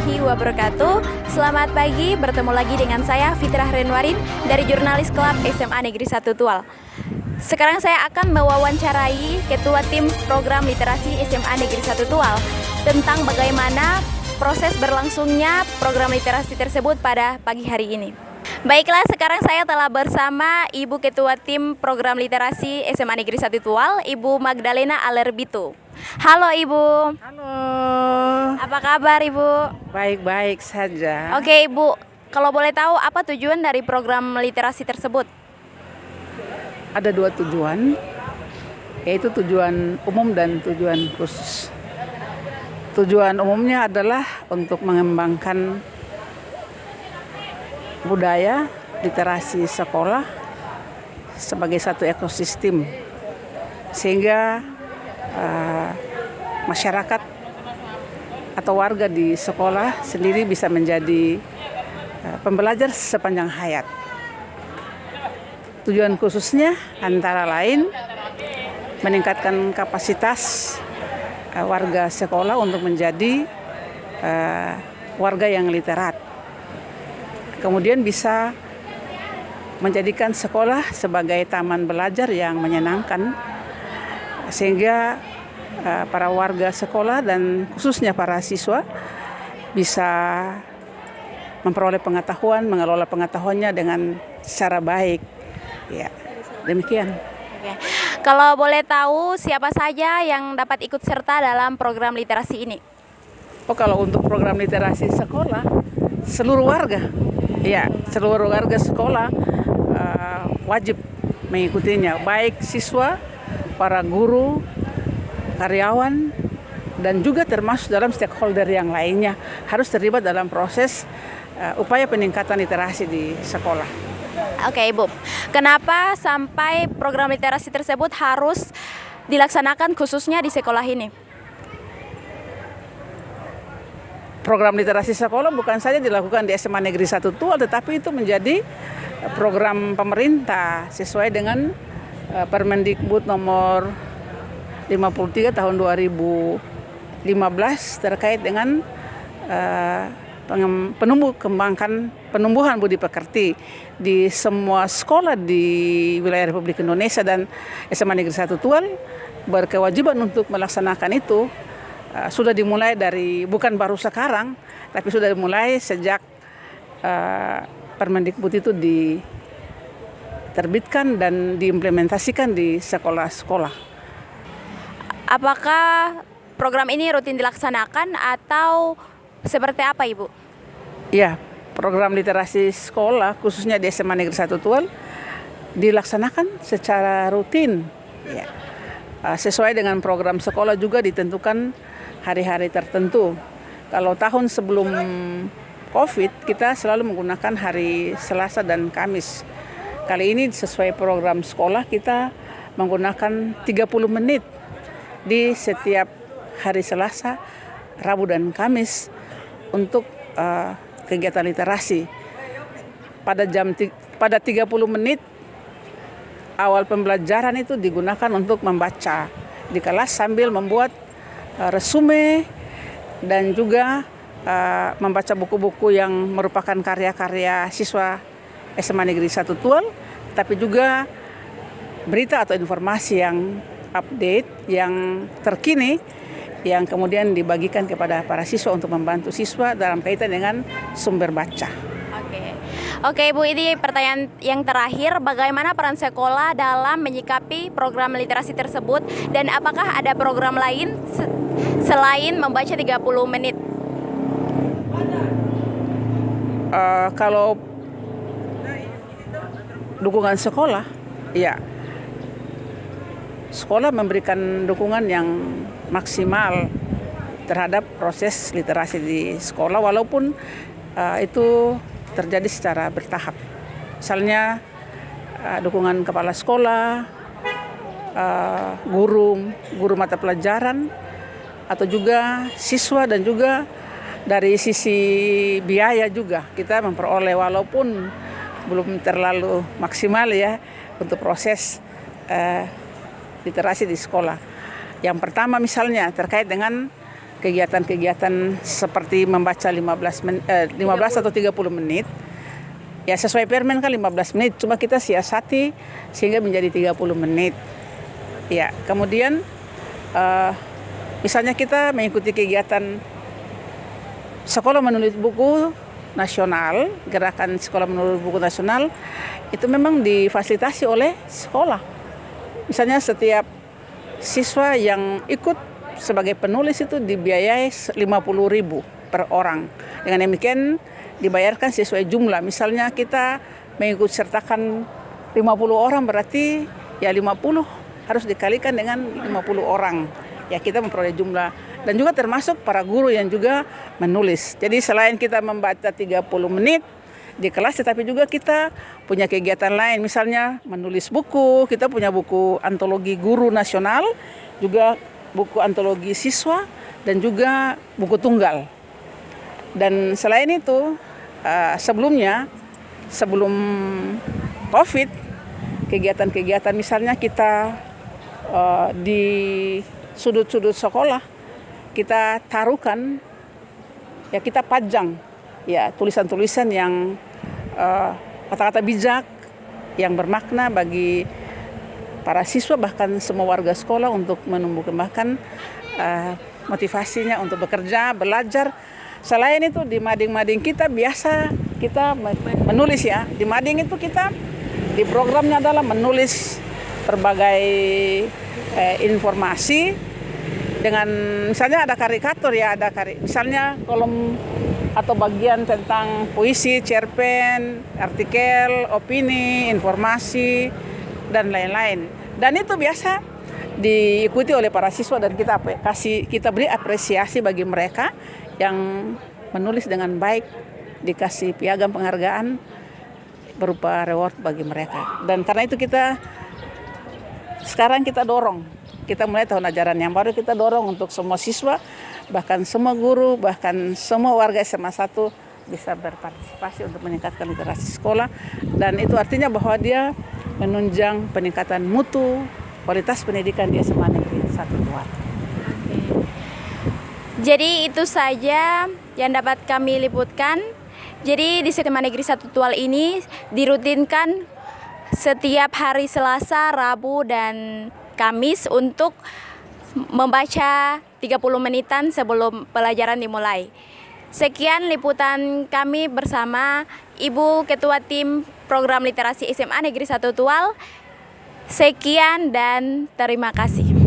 warahmatullahi wabarakatuh. Selamat pagi, bertemu lagi dengan saya Fitrah Renwarin dari Jurnalis Klub SMA Negeri 1 Tual. Sekarang saya akan mewawancarai Ketua Tim Program Literasi SMA Negeri 1 Tual tentang bagaimana proses berlangsungnya program literasi tersebut pada pagi hari ini. Baiklah, sekarang saya telah bersama Ibu Ketua Tim Program Literasi SMA Negeri 1 Tual, Ibu Magdalena Alerbito. Halo Ibu. Halo. Apa kabar Ibu? Baik-baik saja. Oke Ibu, kalau boleh tahu apa tujuan dari program literasi tersebut? Ada dua tujuan, yaitu tujuan umum dan tujuan khusus. Tujuan umumnya adalah untuk mengembangkan budaya literasi sekolah sebagai satu ekosistem, sehingga masyarakat atau warga di sekolah sendiri bisa menjadi pembelajar sepanjang hayat. Tujuan khususnya antara lain meningkatkan kapasitas warga sekolah untuk menjadi warga yang literat. Kemudian bisa menjadikan sekolah sebagai taman belajar yang menyenangkan, sehingga para warga sekolah dan khususnya para siswa bisa memperoleh pengetahuan, mengelola pengetahuannya dengan secara baik. Ya, demikian. Oke. Kalau boleh tahu siapa saja yang dapat ikut serta dalam program literasi ini? Oh, kalau untuk program literasi sekolah, seluruh warga, ya, seluruh warga sekolah wajib mengikutinya, baik siswa, para guru, karyawan, dan juga termasuk dalam stakeholder yang lainnya harus terlibat dalam proses upaya peningkatan literasi di sekolah. Oke Ibu, kenapa sampai program literasi tersebut harus dilaksanakan khususnya di sekolah ini? Program literasi sekolah bukan saja dilakukan di SMA Negeri 1 Tual, tetapi itu menjadi program pemerintah sesuai dengan Permendikbud nomor 53 tahun 2015 terkait dengan penumbuhan budi pekerti di semua sekolah di wilayah Republik Indonesia, dan SMA Negeri 1 Tual berkewajiban untuk melaksanakan itu. Sudah dimulai dari, bukan baru sekarang, tapi sudah dimulai sejak Permendikbud itu diterbitkan dan diimplementasikan di sekolah-sekolah. Apakah program ini rutin dilaksanakan atau seperti apa Ibu? Ya, program literasi sekolah khususnya di SMA Negeri 1 Tual dilaksanakan secara rutin. Ya. Sesuai dengan program sekolah juga ditentukan hari-hari tertentu. Kalau tahun sebelum COVID kita selalu menggunakan hari Selasa dan Kamis. Kali ini sesuai program sekolah kita menggunakan 30 menit di setiap hari Selasa, Rabu dan Kamis untuk kegiatan literasi. Pada 30 menit awal pembelajaran itu digunakan untuk membaca di kelas sambil membuat resume dan juga membaca buku-buku yang merupakan karya-karya siswa SMA Negeri 1 Tual, tapi juga berita atau informasi yang update, yang terkini, yang kemudian dibagikan kepada para siswa untuk membantu siswa dalam kaitan dengan sumber baca. Oke Bu, ini pertanyaan yang terakhir, bagaimana peran sekolah dalam menyikapi program literasi tersebut, dan apakah ada program lain selain membaca 30 menit? Kalau dukungan sekolah, ya, sekolah memberikan dukungan yang maksimal terhadap proses literasi di sekolah, walaupun itu terjadi secara bertahap. Misalnya dukungan kepala sekolah, guru mata pelajaran, atau juga siswa, dan juga dari sisi biaya juga kita memperoleh, walaupun belum terlalu maksimal ya untuk proses literasi di sekolah. Yang pertama misalnya terkait dengan kegiatan-kegiatan seperti membaca 15 atau 30 menit. Ya sesuai permen kan 15 menit, cuma kita siasati sehingga menjadi 30 menit. Ya, kemudian misalnya kita mengikuti kegiatan sekolah menulis buku nasional, gerakan sekolah menulis buku nasional, itu memang difasilitasi oleh sekolah. Misalnya setiap siswa yang ikut sebagai penulis itu dibiayai 50.000 per orang. Dengan demikian dibayarkan sesuai jumlah. Misalnya kita mengikut sertakan 50 orang, berarti ya 50 harus dikalikan dengan 50 orang. Ya kita memperoleh jumlah. Dan juga termasuk para guru yang juga menulis. Jadi selain kita membaca 30 menit di kelas, tetapi juga kita punya kegiatan lain. Misalnya menulis buku, kita punya buku antologi guru nasional, juga buku antologi siswa, dan juga buku tunggal. Dan selain itu, sebelum COVID, kegiatan-kegiatan misalnya kita di sudut-sudut sekolah kita taruhkan, ya kita pajang ya tulisan-tulisan yang kata-kata bijak yang bermakna bagi para siswa bahkan semua warga sekolah untuk menumbuh kembangkan motivasinya untuk bekerja, belajar. Selain itu di mading-mading kita biasa kita menulis ya. Di mading itu kita di programnya adalah menulis berbagai informasi dengan misalnya ada karikatur ya, misalnya kolom atau bagian tentang puisi, cerpen, artikel, opini, informasi dan lain-lain. Dan itu biasa diikuti oleh para siswa dan kita beri apresiasi bagi mereka yang menulis dengan baik, dikasih piagam penghargaan berupa reward bagi mereka. Dan karena itu sekarang kita dorong, kita mulai tahun ajaran yang baru kita dorong untuk semua siswa, bahkan semua guru, bahkan semua warga SMA 1 bisa berpartisipasi untuk meningkatkan literasi sekolah. Dan itu artinya bahwa dia menunjang peningkatan mutu kualitas pendidikan di SMA Negeri 1 Tual. Jadi itu saja yang dapat kami liputkan. Jadi di SMA Negeri 1 Tual ini dirutinkan setiap hari Selasa, Rabu, dan Kamis untuk membaca 30 menitan sebelum pelajaran dimulai. Sekian liputan kami bersama Ibu Ketua Tim Program Literasi SMA Negeri 1 Tual. Sekian dan terima kasih.